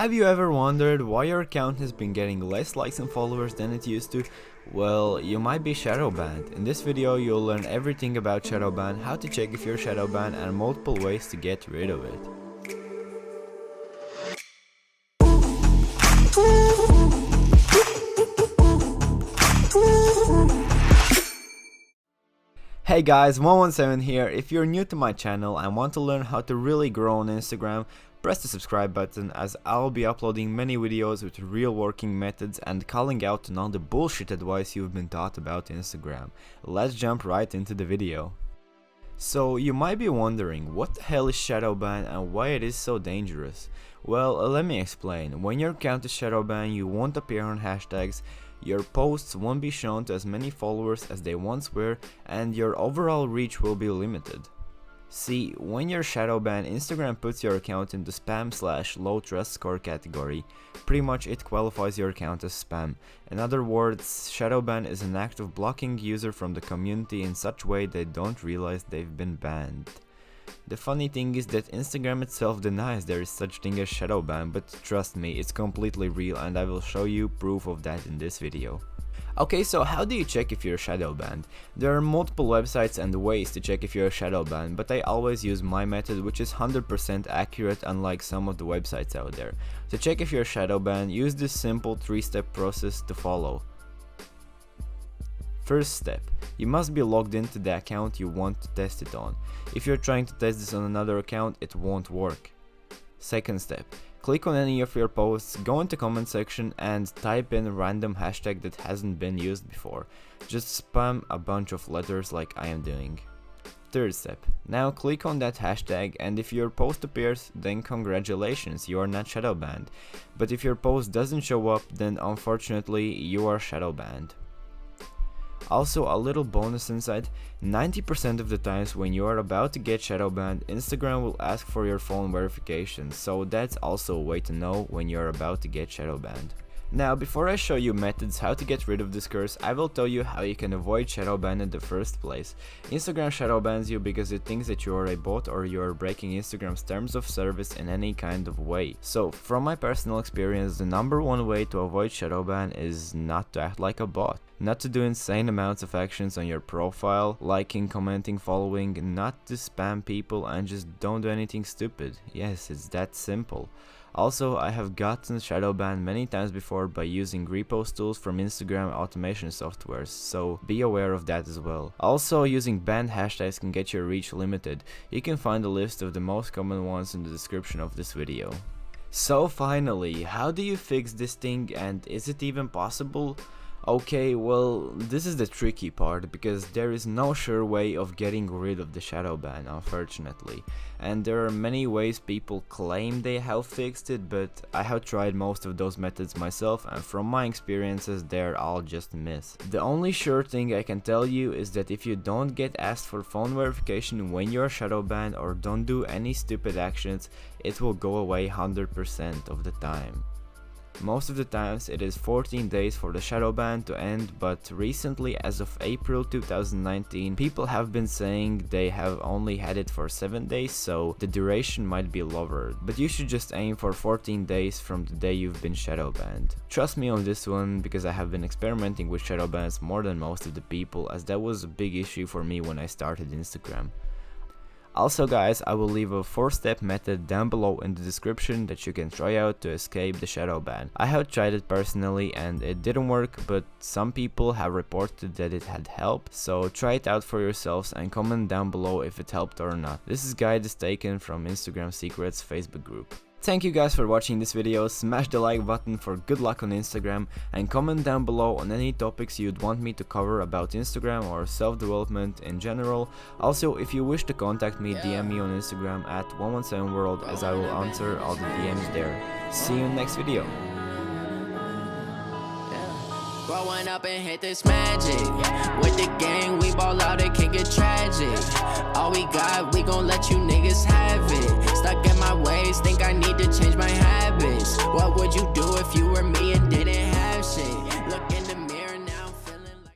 Have you ever wondered why your account has been getting less likes and followers than it used to? Well, you might be shadowbanned. In this video you'll learn everything about Shadowban, how to check if you're shadowbanned, and multiple ways to get rid of it. Hey guys, 117 here. If you're new to my channel and want to learn how to really grow on Instagram, press the subscribe button, as I'll be uploading many videos with real working methods and calling out on all the bullshit advice you've been taught about Instagram. Let's jump right into the video. So you might be wondering, what the hell is Shadowban and why it is so dangerous? Well, let me explain. When your account is Shadowban, you won't appear on hashtags, your posts won't be shown to as many followers as they once were, and your overall reach will be limited. See, when you're shadowbanned, Instagram puts your account into spam/low trust score category. Pretty much it qualifies your account as spam. In other words, shadowban is an act of blocking user from the community in such way they don't realize they've been banned. The funny thing is that Instagram itself denies there is such thing as shadowban, but trust me, it's completely real and I will show you proof of that in this video. Okay, so how do you check if you're shadowbanned? There are multiple websites and ways to check if you're shadowbanned, but I always use my method, which is 100% accurate, unlike some of the websites out there. To check if you're shadowbanned, use this simple 3-step process to follow. First step, you must be logged into the account you want to test it on. If you're trying to test this on another account, it won't work. Second step, click on any of your posts, go into comment section and type in a random hashtag that hasn't been used before. Just spam a bunch of letters like I am doing. Third step, now click on that hashtag, and if your post appears, then congratulations, you are not shadowbanned. But if your post doesn't show up, then unfortunately you are shadowbanned. Also, a little bonus insight, 90% of the times when you are about to get shadowbanned, Instagram will ask for your phone verification, so that's also a way to know when you are about to get shadowbanned. Now, before I show you methods how to get rid of this curse, I will tell you how you can avoid shadowban in the first place. Instagram shadowbans you because it thinks that you are a bot or you are breaking Instagram's terms of service in any kind of way. So, from my personal experience, the number one way to avoid shadowban is not to act like a bot. Not to do insane amounts of actions on your profile, liking, commenting, following, not to spam people, and just don't do anything stupid. Yes, it's that simple. Also, I have gotten shadowbanned many times before by using repost tools from Instagram automation softwares, so be aware of that as well. Also, using banned hashtags can get your reach limited. You can find a list of the most common ones in the description of this video. So finally, how do you fix this thing, and is it even possible? Okay, well, this is the tricky part, because there is no sure way of getting rid of the shadowban, unfortunately. And there are many ways people claim they have fixed it, but I have tried most of those methods myself, and from my experiences they're all just myths. The only sure thing I can tell you is that if you don't get asked for phone verification when you're shadowbanned or don't do any stupid actions, it will go away 100% of the time. Most of the times it is 14 days for the shadowban to end, but recently, as of April 2019, people have been saying they have only had it for 7 days, so the duration might be lower, but you should just aim for 14 days from the day you've been shadowbanned. Trust me on this one, because I have been experimenting with shadowbans more than most of the people, as that was a big issue for me when I started Instagram. Also guys, I will leave a 4-step method down below in the description that you can try out to escape the shadowban. I have tried it personally and it didn't work, but some people have reported that it had helped, so try it out for yourselves and comment down below if it helped or not. This guide is taken from Instagram Secrets Facebook group. Thank you guys for watching this video, smash the like button for good luck on Instagram, and comment down below on any topics you'd want me to cover about Instagram or self-development in general. Also, if you wish to contact me, DM me on Instagram at 117world, as I will answer all the DMs there. See you in the next video. Growing up and hit this magic. With the gang, we ball out, it can get tragic. All we got, we gon' let you niggas have it. Stuck in my ways, think I need to change my habits. What would you do if you were me and didn't have shit? Look in the